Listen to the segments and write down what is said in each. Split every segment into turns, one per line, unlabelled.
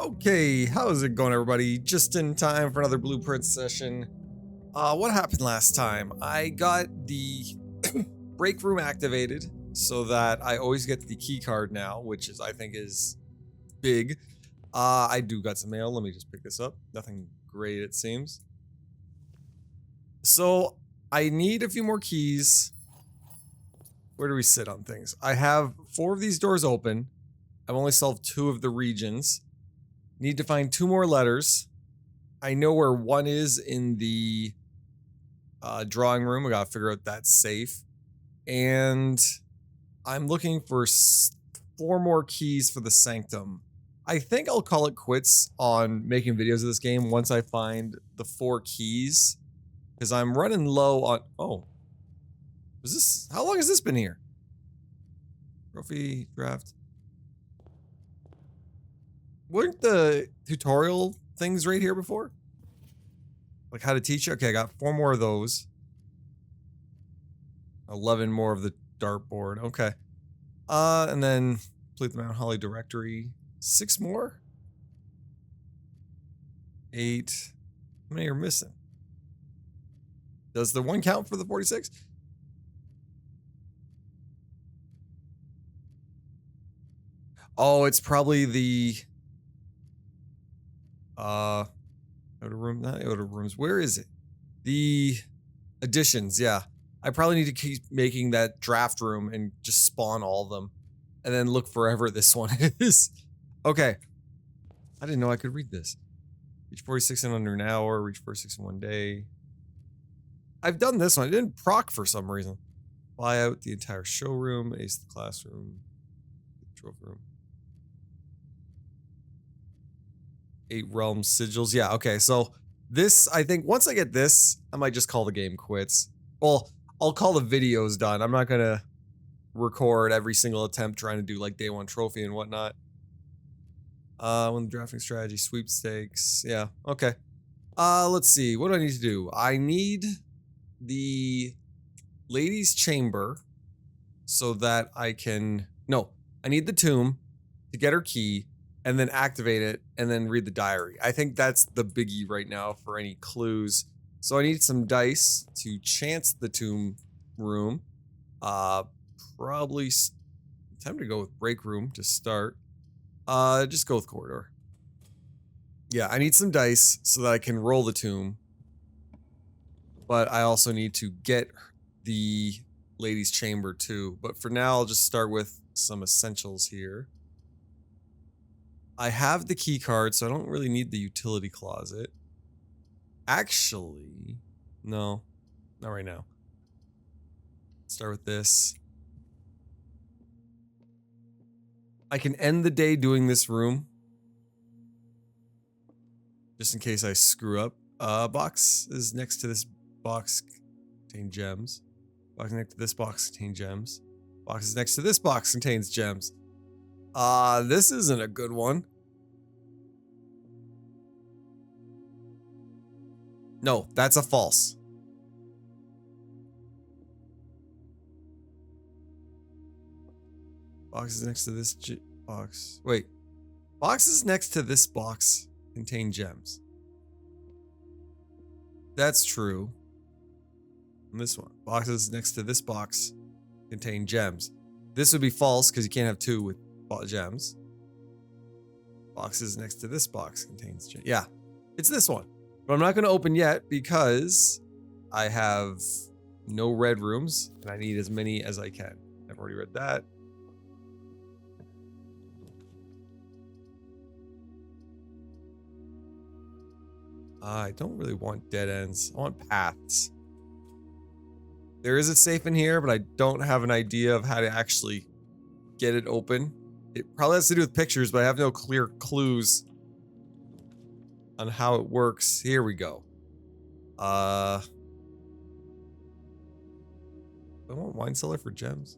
Okay, how's it going, everybody? Just in time for another blueprint session. What happened last time? I got the break room activated so that I always get the key card now, which is I think is big. I do got some mail. Let me just pick this up. Nothing great, it seems. So I need a few more keys. Where do we sit on things? I have 4 of these doors open. I've only solved 2 of the regions. Need to find 2 more letters. I know where one is in the drawing room. I gotta figure out that safe. And I'm looking for 4 more keys for the sanctum. I think I'll call it quits on making videos of this game once I find the 4 keys. Because I'm running low on... Oh. Was this... How long has this been here? Trophy draft. Weren't the tutorial things right here before? Like how to teach you? Okay, I got 4 more of those. 11 more of the dartboard. Okay. And then complete the Mount Holly directory. 6 more? 8. How many are missing? Does the 1 count for the 46? Oh, it's probably the... outer room, not outer rooms. Where is it? The additions, yeah. I probably need to keep making that draft room and just spawn all of them. And then look forever this one is. Okay. I didn't know I could read this. Reach 46 in under an hour, reach 46 in 1 day. I've done this one. It didn't proc for some reason. Fly out the entire showroom, ace the classroom, trophy room. 8 realm sigils. Yeah, okay, so this, I think, once I get this, I might just call the game quits. Well, I'll call the videos done. I'm not gonna record every single attempt trying to do like day 1 trophy and whatnot. When the drafting strategy, sweepstakes. Yeah, okay. Let's see. What do I need to do? I need the ladies' chamber so that I can... No, I need the tomb to get her key and then activate it, and then read the diary. I think that's the biggie right now for any clues. So I need some dice to chance the tomb room. Probably time to go with break room to start. Just go with corridor. Yeah, I need some dice so that I can roll the tomb. But I also need to get the ladies' chamber too. But for now, I'll just start with some essentials here. I have the key card, so I don't really need the utility closet. Actually, no, not right now. Start with this. I can end the day doing this room. Just in case I screw up. Box is next to this box contain gems. Box next to this box contain gems. Box is next to this box contains gems. This isn't a good one. No, that's a false. Box is next to this box. Wait. Boxes next to this box contain gems. That's true. And this one. Boxes next to this box contain gems. This would be false because you can't have 2 with gems. Boxes next to this box contains gems. Yeah, it's this one. But I'm not going to open yet because I have no red rooms and I need as many as I can. I've already read that. I don't really want dead ends. I want paths. There is a safe in here, but I don't have an idea of how to actually get it open. It probably has to do with pictures, but I have no clear clues on how it works. Here we go. I want wine cellar for gems.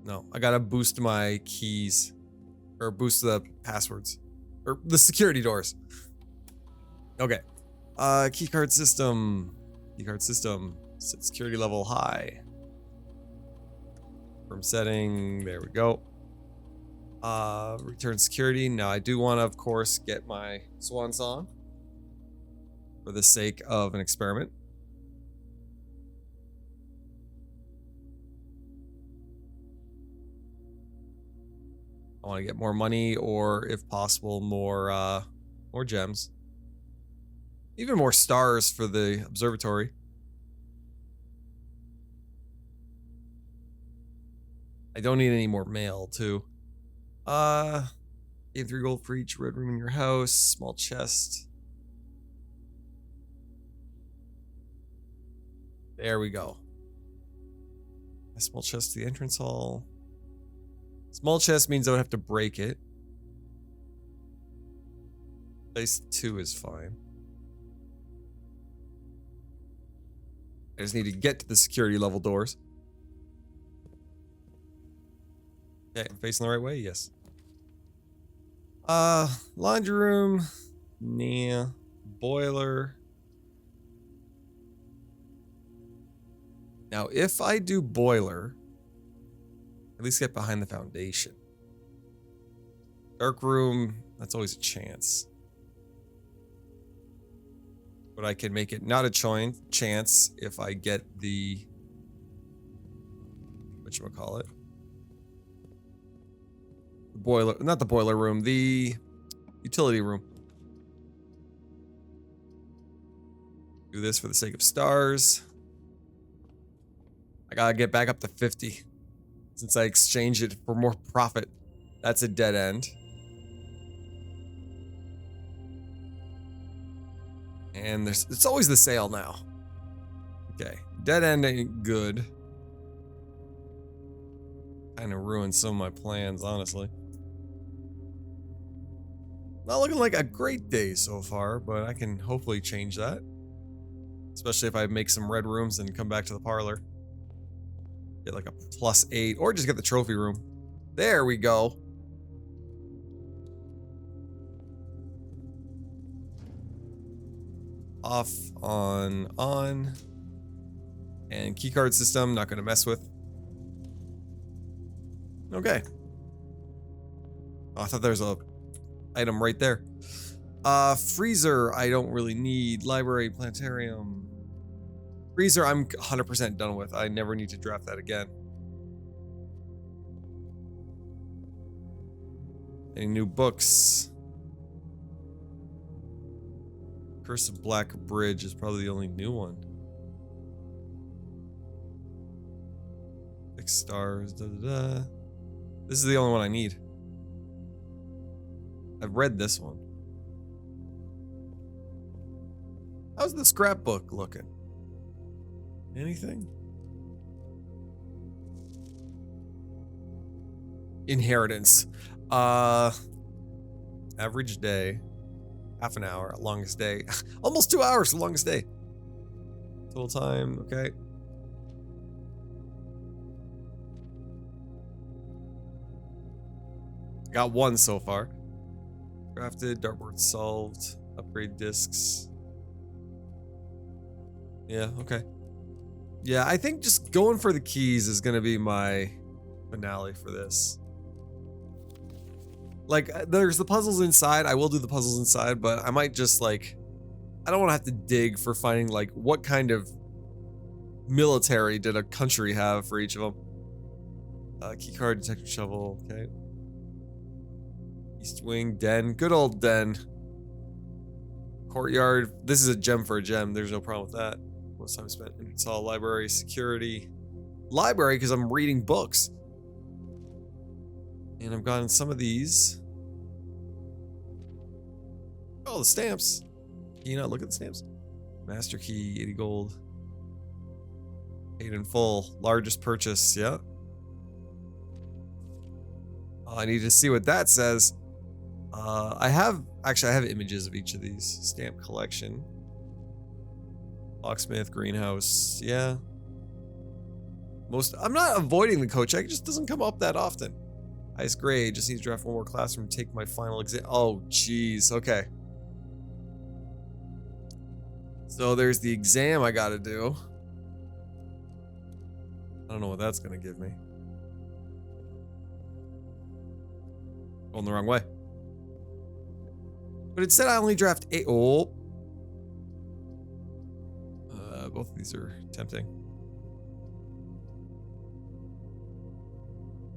No, I gotta boost my keys. Or boost the passwords. Or the security doors. Okay. Keycard system. Keycard system. Set security level high. From setting. There we go. Return security. Now I do want to, of course, get my swan song for the sake of an experiment. I want to get more money, or if possible, more gems. Even more stars for the observatory. I don't need any more mail, too. Gain 3 gold for each red room in your house. Small chest. There we go. A small chest to the entrance hall. Small chest means I would have to break it. Place 2 is fine. I just need to get to the security level doors. Okay, I'm facing the right way? Yes. Laundry room. Nah. Boiler. Now, if I do boiler, at least get behind the foundation. Dark room, that's always a chance. But I can make it not a chance if I get the... whatchamacallit? The boiler, not the boiler room, the utility room. Do this for the sake of stars. I gotta get back up to 50. Since I exchanged it for more profit. That's a dead end. And it's always the sale now. Okay. Dead end ain't good. Kind of ruined some of my plans, honestly. Not looking like a great day so far, but I can hopefully change that. Especially if I make some red rooms and come back to the parlor. Get like a +8, or just get the trophy room. There we go. Off, on. And keycard system, not gonna mess with. Okay. Oh, I thought there was a item right there. Freezer, I don't really need. Library, planetarium. Freezer, I'm 100% done with. I never need to draft that again. Any new books? Curse of Black Bridge is probably the only new one. 6 stars. Da, da, da. This is the only one I need. I've read this one. How's the scrapbook looking? Anything? Inheritance. Average day. Half an hour. Longest day. Almost 2 hours. The longest day. Total time. Okay. Got 1 so far. Crafted. Dartboard solved. Upgrade discs. Yeah, okay. Yeah, I think just going for the keys is gonna be my finale for this. Like, there's the puzzles inside. I will do the puzzles inside, but I might just like... I don't want to have to dig for finding like what kind of military did a country have for each of them. Keycard, detective shovel, okay. East wing, den, good old den. Courtyard, this is a gem for a gem. There's no problem with that. Most time spent in all library, security. Library, because I'm reading books. And I've gotten some of these. Oh, the stamps. Can you not look at the stamps? Master key, 80 gold. Paid in full. Largest purchase, yeah. I need to see what that says. I have images of each of these. Stamp collection. Locksmith, greenhouse, yeah. I'm not avoiding the code check, it just doesn't come up that often. Highest grade, just need to draft 1 more classroom, take my final exam. Oh, jeez, okay. So there's the exam I gotta do. I don't know what that's gonna give me. Going the wrong way. But it said I only draft 8. Oh. Both of these are tempting.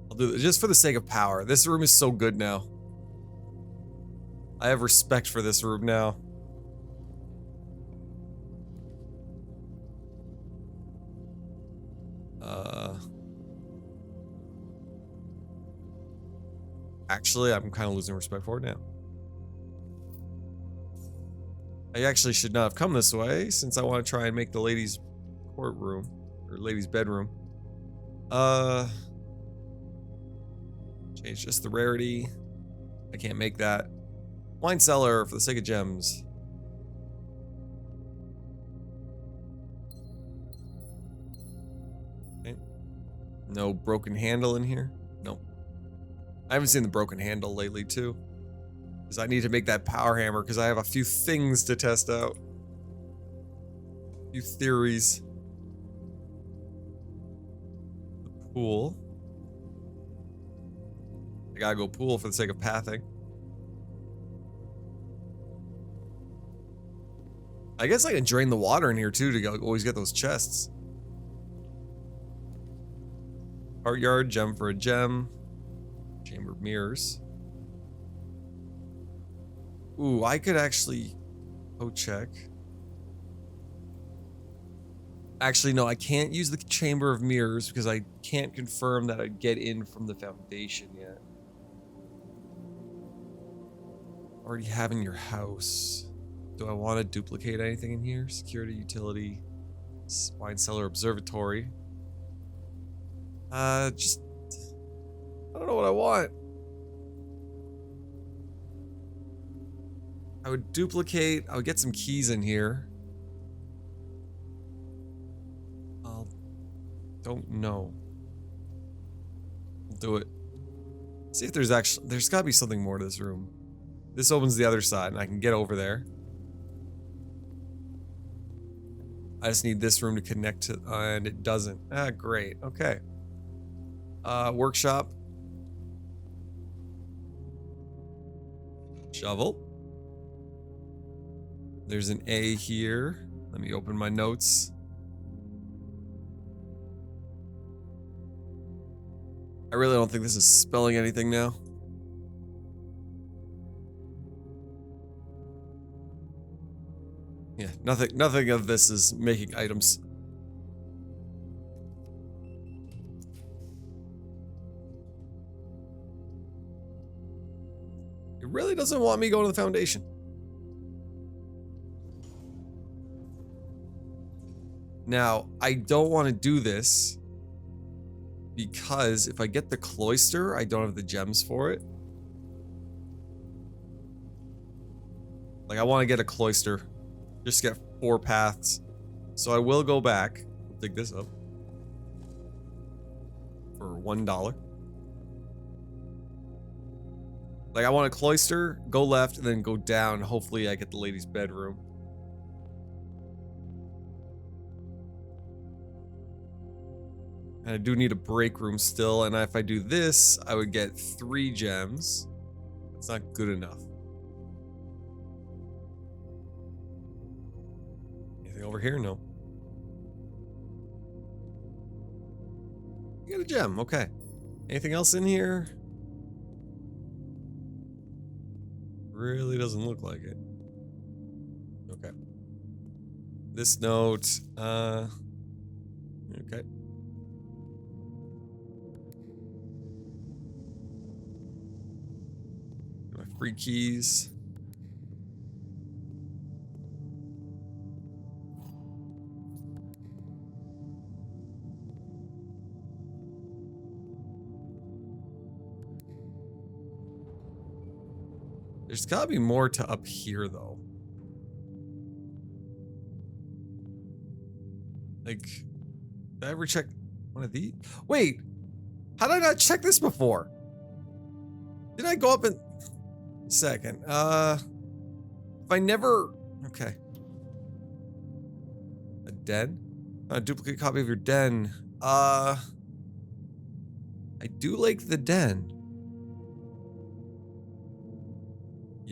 I'll do it just for the sake of power. This room is so good now. I have respect for this room now. Actually, I'm kind of losing respect for it now. I actually should not have come this way, since I want to try and make the ladies' courtroom, or ladies' bedroom. Change just the rarity. I can't make that. Wine cellar for the sake of gems. Okay. No broken handle in here? No. I haven't seen the broken handle lately, too. Because I need to make that power hammer, because I have a few things to test out. A few theories. The pool. I gotta go pool for the sake of pathing. I guess I can drain the water in here, too, to always get those chests. Courtyard, gem for a gem. Chamber of mirrors. Ooh, I could actually check. Actually, no, I can't use the chamber of mirrors because I can't confirm that I'd get in from the foundation yet. Already have in your house. Do I want to duplicate anything in here? Security, utility, wine cellar, observatory. Just I don't know what I want. I would duplicate. I would get some keys in here. Don't know. I'll do it. See if there's gotta be something more to this room. This opens the other side and I can get over there. I just need this room to connect to, and it doesn't. Ah, great. Okay. Workshop. Shovel. There's an A here. Let me open my notes. I really don't think this is spelling anything now. Yeah, nothing of this is making items. It really doesn't want me going to the foundation. Now, I don't want to do this because if I get the cloister, I don't have the gems for it. Like, I want to get a cloister. Just get 4 paths. So I will go back. Dig this up. For $1. Like, I want a cloister, go left, and then go down. Hopefully I get the lady's bedroom. And I do need a break room still, and if I do this, I would get 3 gems. That's not good enough. Anything over here? No. You got a gem, okay. Anything else in here? Really doesn't look like it. Okay. This note, okay. My free keys. There's gotta be more to up here, though. Like, did I ever check one of these? Wait, how did I not check this before? Did I go up in... Second, if I never... Okay. A den? A duplicate copy of your den. I do like the den.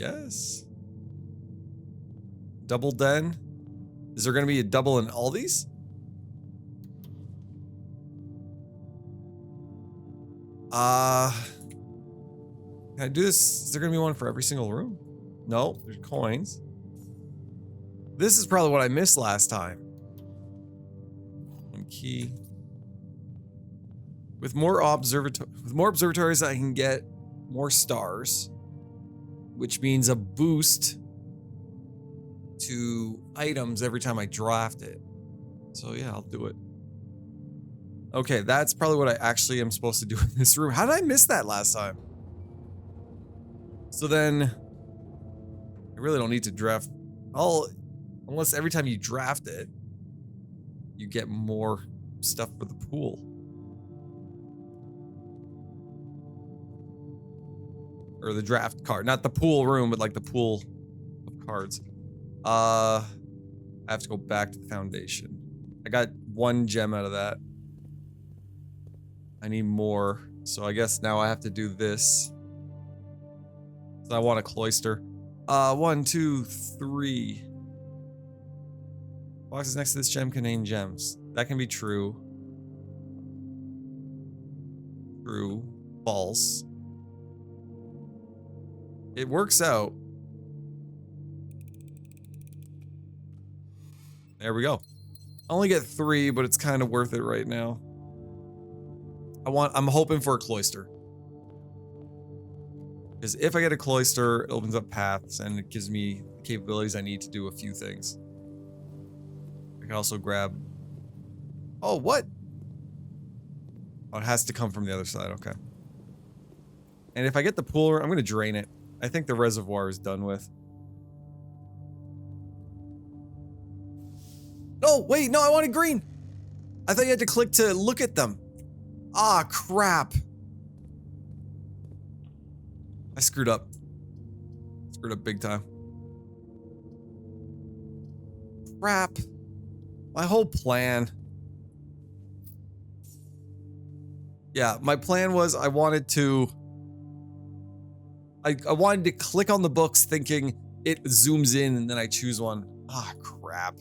Yes. Double den. Is there going to be a double in all these? Can I do this? Is there going to be one for every single room? No, there's coins. This is probably what I missed last time. One key. With more observatories, I can get more stars, which means a boost to items every time I draft it. So yeah, I'll do it. Okay, that's probably what I actually am supposed to do in this room. How did I miss that last time? So then, I really don't need to draft. Unless every time you draft it, you get more stuff for the pool. Or the draft card. Not the pool room, but like the pool of cards. I have to go back to the foundation. I got 1 gem out of that. I need more. So I guess now I have to do this. So I want a cloister. 1, 2, 3. Boxes next to this gem contain gems. That can be true. True. False. It works out. There we go. I only get 3, but it's kind of worth it right now. I'm hoping for a cloister. Because if I get a cloister, it opens up paths and it gives me the capabilities I need to do a few things. I can also grab... Oh, what? Oh, it has to come from the other side, okay. And if I get the pool, I'm going to drain it. I think the reservoir is done with. No, wait, no, I wanted green. I thought you had to click to look at them. Ah, crap. I screwed up. Screwed up big time. Crap. My whole plan. Yeah, my plan was I wanted to click on the books thinking it zooms in and then I choose one. Ah, crap.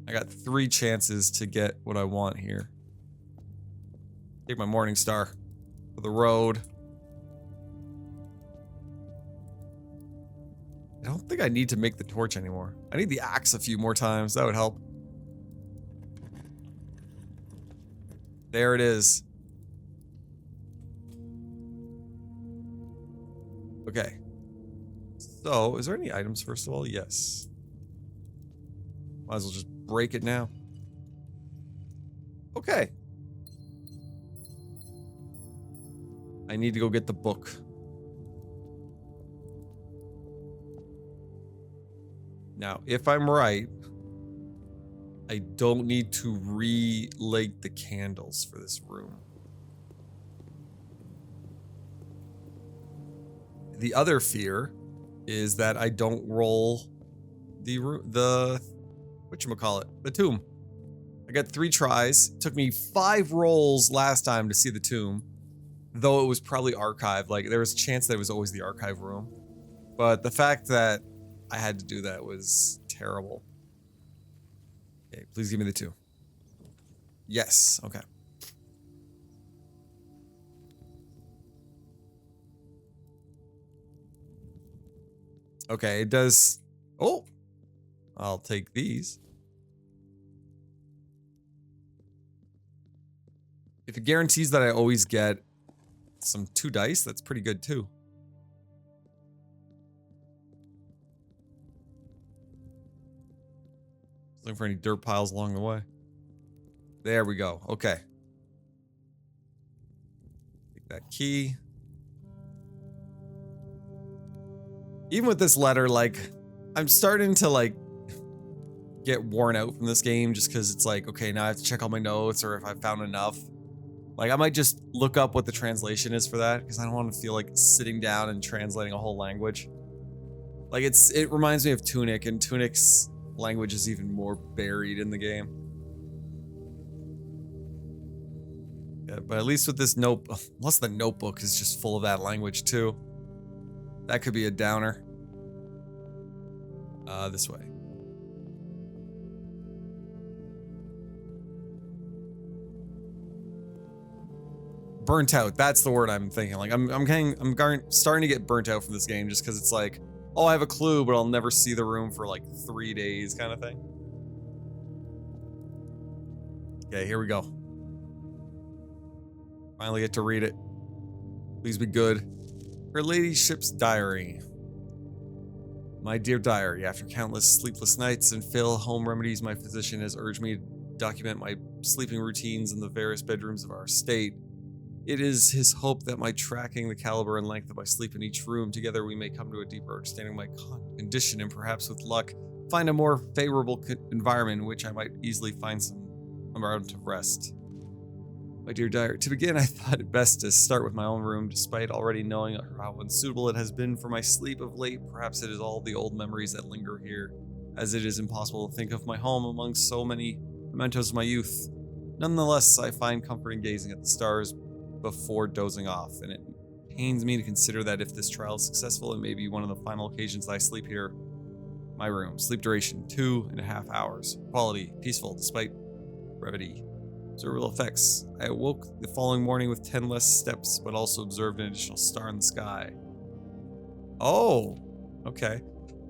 I got 3 chances to get what I want here. Take my Morning Star for the road. I don't think I need to make the torch anymore. I need the axe a few more times. That would help. There it is. Okay. So, is there any items first of all? Yes. Might as well just break it now. Okay. I need to go get the book. Now, if I'm right, I don't need to relight the candles for this room. The other fear is that I don't roll the whatchamacallit, the tomb. I got 3 tries. It took me 5 rolls last time to see the tomb, though it was probably archived. Like, there was a chance that it was always the archive room. But the fact that I had to do that was terrible. Okay, please give me the 2. Yes, okay. Okay, it does... Oh! I'll take these. If it guarantees that I always get some 2 dice, that's pretty good too. Looking for any dirt piles along the way. There we go. Okay. Take that key. Even with this letter, like, I'm starting to, like, get worn out from this game just because it's like, okay, now I have to check all my notes or if I found enough. Like, I might just look up what the translation is for that because I don't want to feel like sitting down and translating a whole language. Like, it reminds me of Tunic, and Tunic's language is even more buried in the game. Yeah, but at least with this note, unless the notebook is just full of that language too. That could be a downer. This way. Burnt out. That's the word I'm thinking. Like I'm starting to get burnt out from this game just because it's like, oh, I have a clue, but I'll never see the room for like 3 days, kind of thing. Okay, here we go. Finally get to read it. Please be good. Her Ladyship's diary. My dear diary, after countless sleepless nights and failed home remedies, my physician has urged me to document my sleeping routines in the various bedrooms of our estate. It is his hope that by tracking the caliber and length of my sleep in each room, together we may come to a deeper understanding of my condition and perhaps with luck, find a more favorable environment in which I might easily find some amount of rest. My dear diary, to begin, I thought it best to start with my own room, despite already knowing how unsuitable it has been for my sleep of late. Perhaps it is all the old memories that linger here, as it is impossible to think of my home among so many mementos of my youth. Nonetheless, I find comfort in gazing at the stars before dozing off, and it pains me to consider that if this trial is successful, it may be one of the final occasions I sleep here. My room. Sleep duration, 2.5 hours. Quality, peaceful, despite brevity. Observable effects. I awoke the following morning with 10 less steps, but also observed an additional star in the sky. Oh, okay.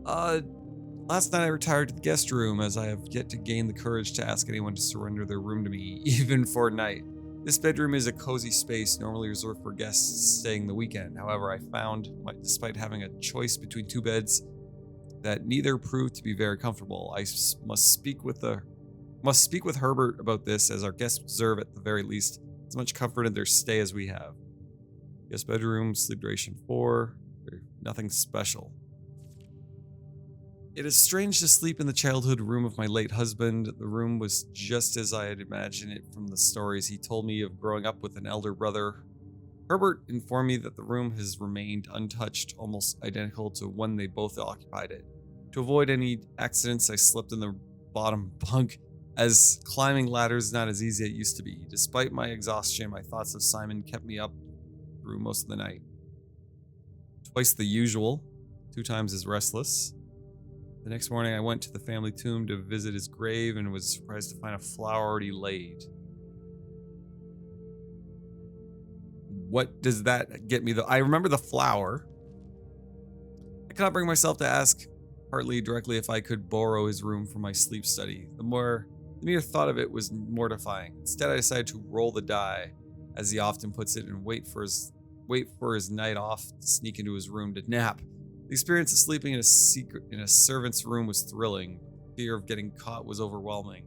Last night I retired to the guest room, as I have yet to gain the courage to ask anyone to surrender their room to me, even for a night. This bedroom is a cozy space normally reserved for guests staying the weekend. However, I found, despite having a choice between 2 beds, that neither proved to be very comfortable. I must speak with Herbert about this, as our guests deserve, at the very least, as much comfort in their stay as we have. Guest bedroom, sleep duration 4, nothing special. It is strange to sleep in the childhood room of my late husband. The room was just as I had imagined it from the stories he told me of growing up with an elder brother. Herbert informed me that the room has remained untouched, almost identical to when they both occupied it. To avoid any accidents, I slept in the bottom bunk, as climbing ladders is not as easy as it used to be. Despite my exhaustion, my thoughts of Simon kept me up through most of the night. Twice the usual, 2 times as restless. The next morning, I went to the family tomb to visit his grave and was surprised to find a flower already laid. What does that get me, though? I remember the flower. I could not bring myself to ask Hartley directly if I could borrow his room for my sleep study. The mere thought of it was mortifying. Instead, I decided to roll the die, as he often puts it, and wait for his night off to sneak into his room to nap. The experience of sleeping in a servant's room was thrilling. Fear of getting caught was overwhelming.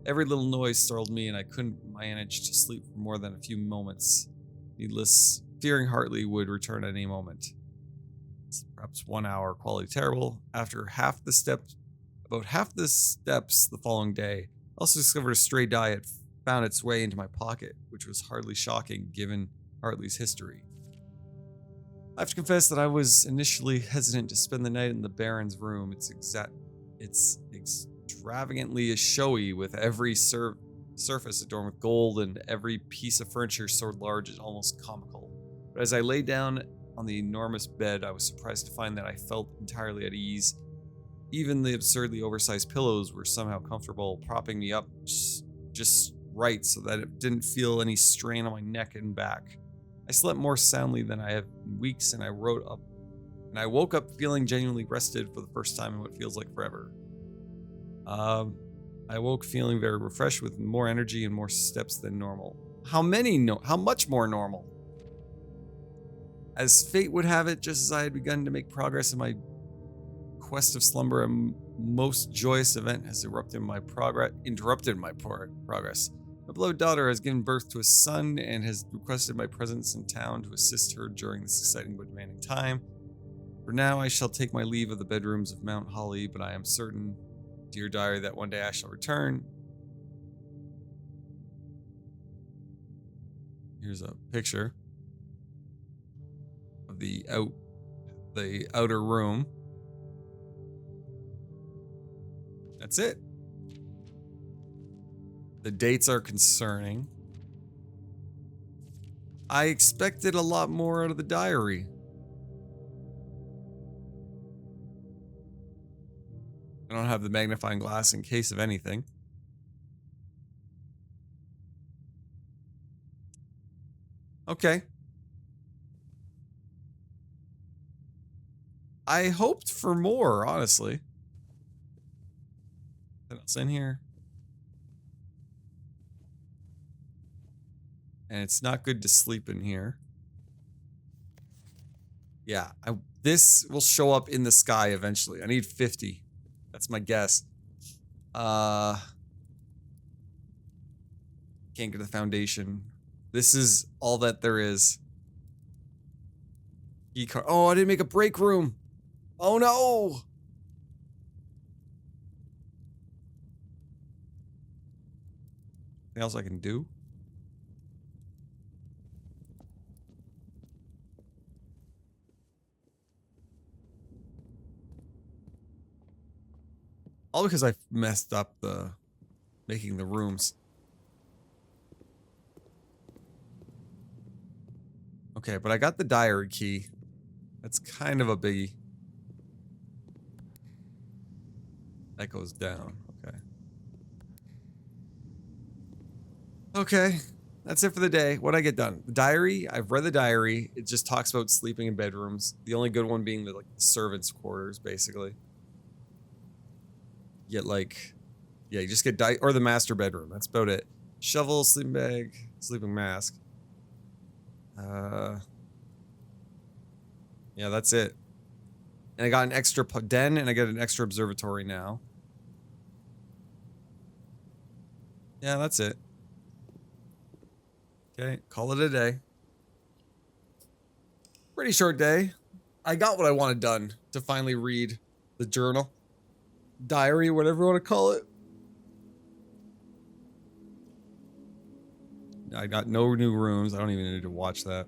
Every little noise startled me, and I couldn't manage to sleep for more than a few moments. Needless, fearing Hartley would return at any moment. It's perhaps 1 hour. Quality terrible. After about half the steps the following day, I also discovered a stray die had found its way into my pocket, which was hardly shocking given Hartley's history. I have to confess that I was initially hesitant to spend the night in the Baron's room. It's extravagantly showy, with every surface adorned with gold and every piece of furniture so large it's almost comical. But as I lay down on the enormous bed, I was surprised to find that I felt entirely at ease. Even the absurdly oversized pillows were somehow comfortable, propping me up just right so that it didn't feel any strain on my neck and back. I slept more soundly than I have in weeks, and I woke up feeling genuinely rested for the first time in what feels like forever. I woke feeling very refreshed, with more energy and more steps than normal. How much more normal? As fate would have it, just as I had begun to make progress in my quest of slumber, a most joyous event has interrupted my progress. My beloved daughter has given birth to a son and has requested my presence in town to assist her during this exciting but demanding time. For now, I shall take my leave of the bedrooms of Mount Holly, but I am certain, dear diary, that one day I shall return. Here's a picture of the outer room. That's it. The dates are concerning. I expected a lot more out of the diary. I don't have the magnifying glass in case of anything. Okay. I hoped for more, honestly. What else in here? And it's not good to sleep in here. Yeah, this will show up in the sky eventually. I need 50. That's my guess. Can't get the foundation. This is all that there is. Oh, I didn't make a break room. Oh no! Anything else I can do? All because I messed up the making the rooms. Okay, but I got the diary key. That's kind of a biggie. That goes down. Okay. Okay. That's it for the day. What'd I get done? The diary. I've read the diary. It just talks about sleeping in bedrooms. The only good one being the servants' quarters, basically. You get like, yeah, you just get or the master bedroom. That's about it. Shovel, sleeping bag, sleeping mask. Yeah, that's it. And I got an extra den, and I get an extra observatory now. Yeah, that's it. Okay, call it a day. Pretty short day. I got what I wanted done to finally read the journal. Diary, whatever you want to call it. I got no new rooms. I don't even need to watch that.